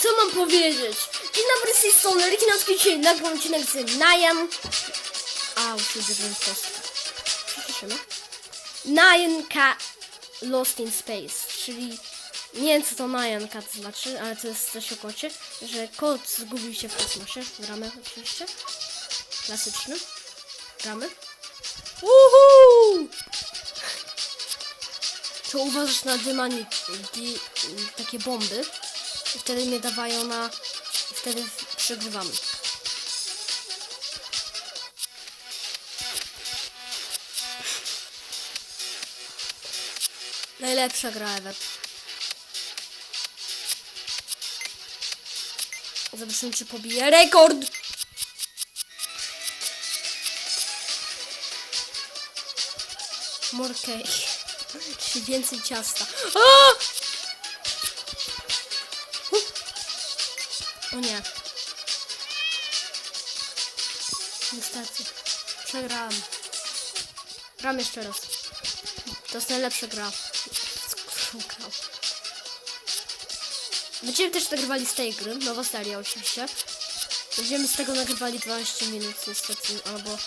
Co mam powiedzieć? Dzień dobry, z tej strony Rykinowski, dzisiaj nagrywam odcinek z Najan. Uderzyłem w kostkę. Przyciszymy. Najanka Lost in Space, czyli nie wiem co to Najanka to znaczy, ale to jest coś o kocie, że kot zgubił się w kosmosie. Gramy oczywiście. Klasyczny. Gramy. Uhu! To uważasz na takie bomby i wtedy mnie dawają na... i wtedy przegrywamy. Najlepsza gra ever. Zobaczymy czy pobije rekord. More cake. Czyli więcej ciasta. O nie. Niestety. Przegrałem. Gram jeszcze raz. To jest najlepsza gra. Będziemy też nagrywali z tej gry. Nowa seria oczywiście. Będziemy z tego nagrywali 12 minut niestety. Albo...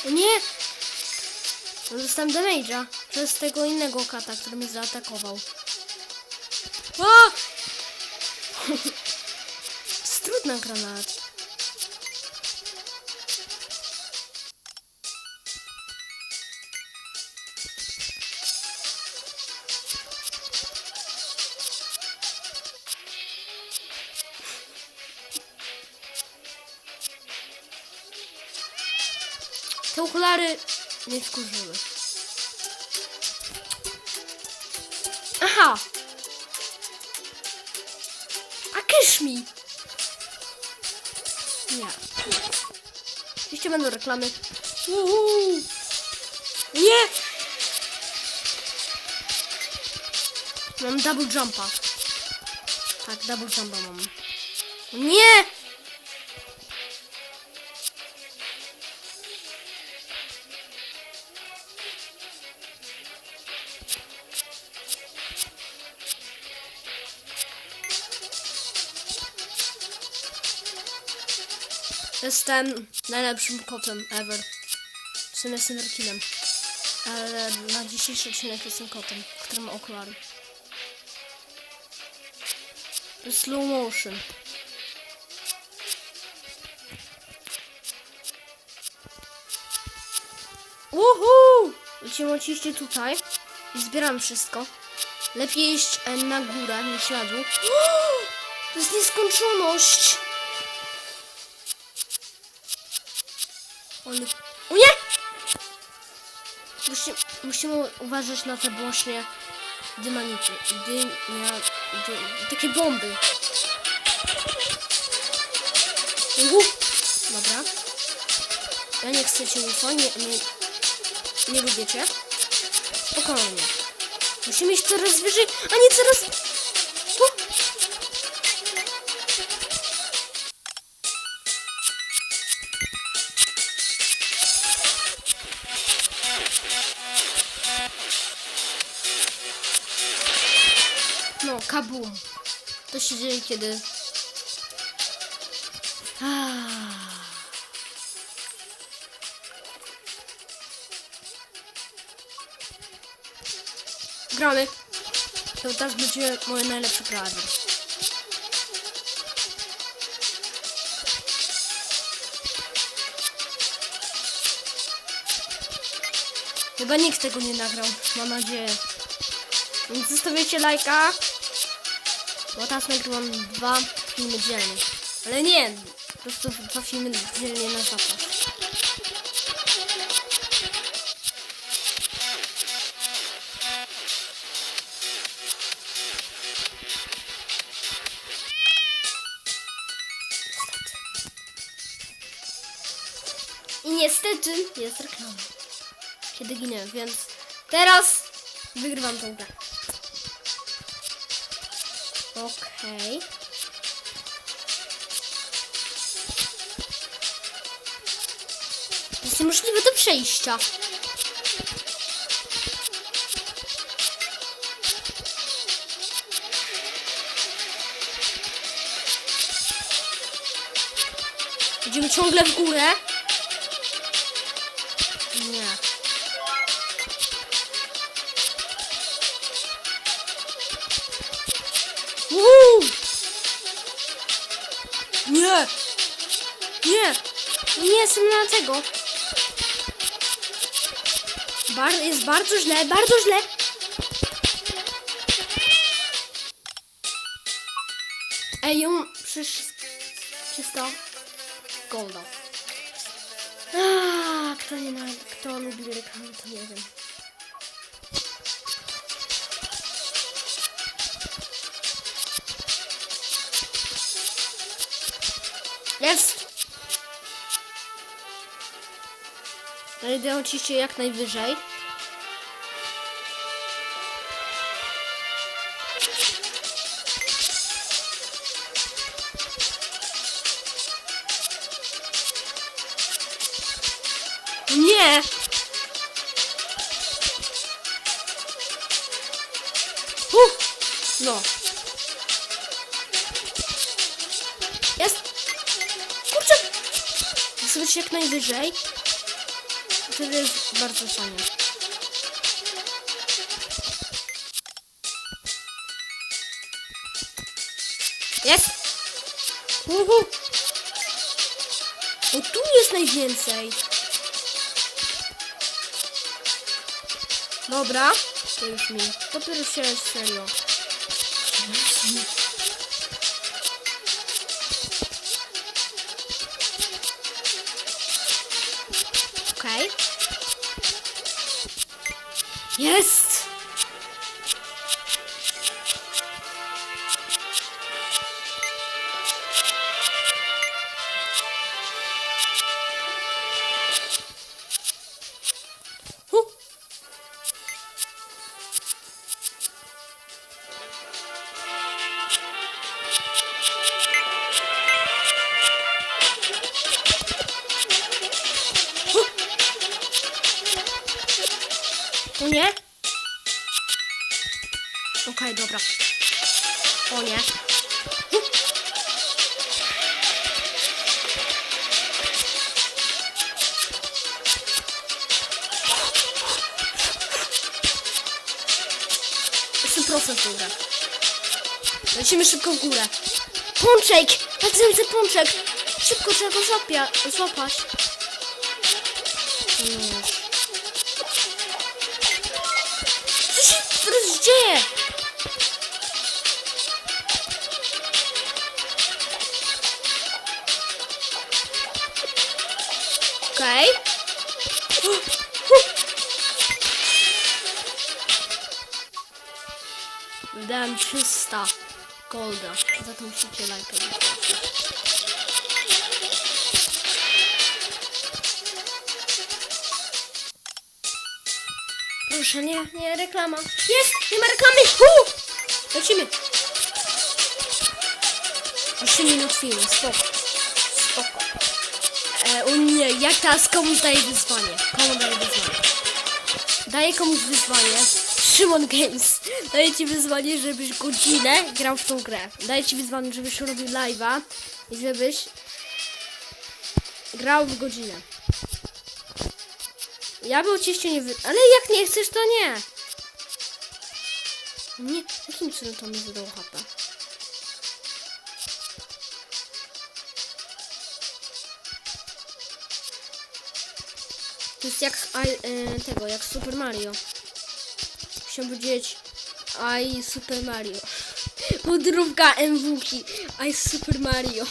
O nie! Dostałem damage'a przez tego innego kata, który mnie zaatakował. To jest trudna granat. Te okulary mnie wkurzyły. Aha! A kysz mi! Nie. Oczywiście będą reklamy. Nie! Mam double jumpa. Tak, double jumpa mam. Nie! Jestem najlepszym kotem ever. W sumie jestem rekinem. Ale na dzisiejszy odcinek jestem kotem, który ma okulary. Slow motion. Uhu! Lecimy oczywiście tutaj i zbieramy wszystko. Lepiej iść na górę niż na dół. To jest nieskończoność! O nie! Musimy uważać na te właśnie dymanity. Takie bomby. Dobra. Ja nie chcę cię UFO, nie lubię cię. Spokojnie. Musimy iść coraz wyżej, a nie coraz... No, kabum. To się dzieje kiedy... Gramy. To teraz będzie moje najlepsze gra. Chyba nikt tego nie nagrał, mam nadzieję. Więc zostawiajcie lajka. Bo teraz nagrywam 2 filmy dziennie. Ale nie, po prostu 2 filmy dziennie na zapas. I niestety jest reklama. Kiedy ginę, więc teraz wygrywam tą grę. Okej. niemożliwe do przejścia. Idziemy ciągle w górę. Nie. Nie. Nie. Nie jestem na tego. Jest bardzo źle, bardzo źle. Ej, ją przecież 300 golda. Kto lubi reklamy, to nie wiem. Jest! Ale idę oczywiście jak najwyżej. Nie! No. Jest! Kurczę! Chcę być jak najwyżej. Wtedy jest bardzo fajnie. Jest! O, tu jest najwięcej. Dobra. To już mi. Dopiero się serio. Okej. Jest! O nie? Okej, dobra. O nie. Jestem procent w górę. Lecimy szybko w górę. Pączek! Tak widzę pączek! Szybko trzeba go złapać. Co się teraz dzieje? Okej. Wydałem 300 golda. Za to musicie lajka zostawić. Proszę, nie reklama. Jest! Nie ma reklamy! Lecimy! 8 minut filmu, spoko. O nie, jak teraz komuś daje wyzwanie? Komu daje wyzwanie? Daję komuś wyzwanie. Szymon Games. Daję ci wyzwanie, żebyś godzinę grał w tą grę. Daję ci wyzwanie, żebyś robił live'a i żebyś grał w godzinę. Ja bym oczywiście nie ale jak nie chcesz, to nie. Nie, jakim cudem to mi wydał HP? To jest jak jak Super Mario. Chciałbym powiedzieć Super Mario. Podróbka MWki. Super Mario.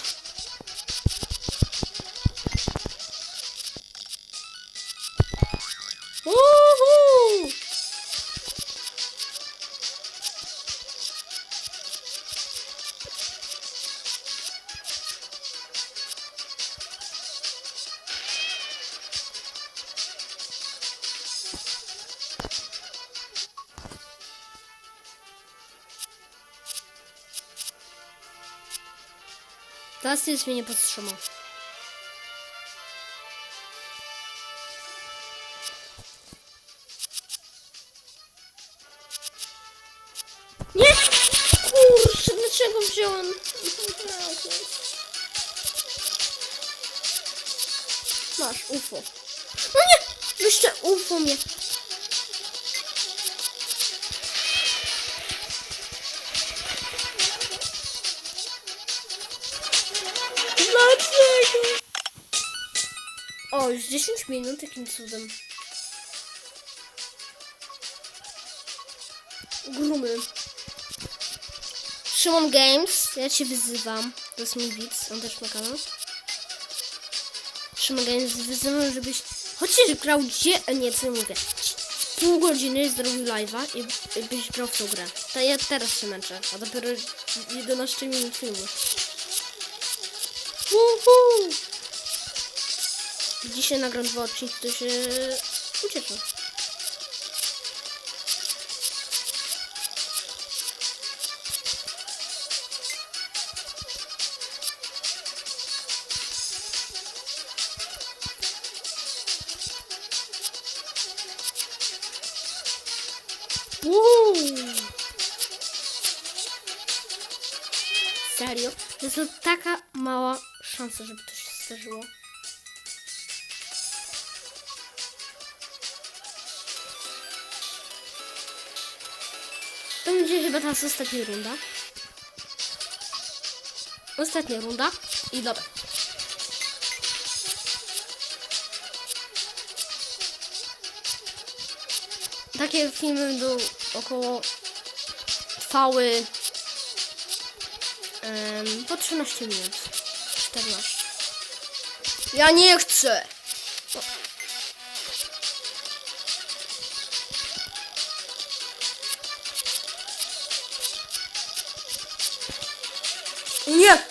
Teraz jest mnie nie powstrzymał. Nie! Kurczę, dlaczego wziąłem? Masz UFO. No nie! Jeszcze UFO mnie. Dlaczego? O, już 10 minut, jakim cudem. Grumy. Szymon Games, ja cię wyzywam. To jest mój widz, on też ma kanał. Szymon Games, wyzywam, żebyś chociaż grał nie, co ja mówię. Pół godziny zrobił live'a i byś grał w tą grę. To ja teraz się męczę, a dopiero 11 minut filmu. Dzisiaj nagram 2 odcinki, to się ucieszę. Serio? To jest taka mała szansa, żeby to się zdarzyło. To będzie chyba teraz ostatnia runda. Ostatnia runda i dobra. Takie filmy będą około trwały po 13 minut. 14. Ja nie chcę! Nie!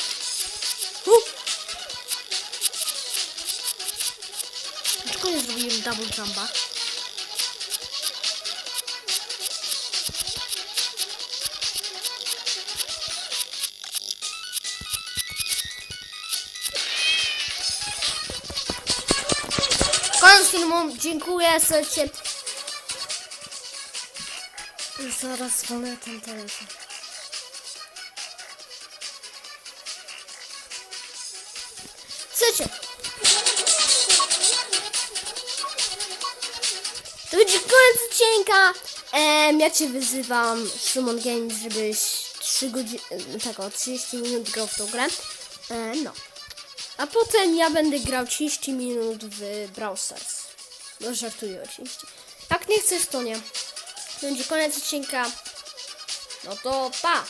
Dlaczego nie zrobiłem double jumpa? Koniec filmu, dziękuję serdecznie. Zaraz dzwonię ten telefon. Słuchajcie. To będzie koniec odcinka. Ja cię wyzywam, Szymon Games, żebyś 3 godziny, tak o 30 minut grał w tą grę. No. A potem ja będę grał 30 minut w Brawl Stars. No żartuję oczywiście. Jak nie chcesz, to nie. To będzie koniec odcinka. No to pa!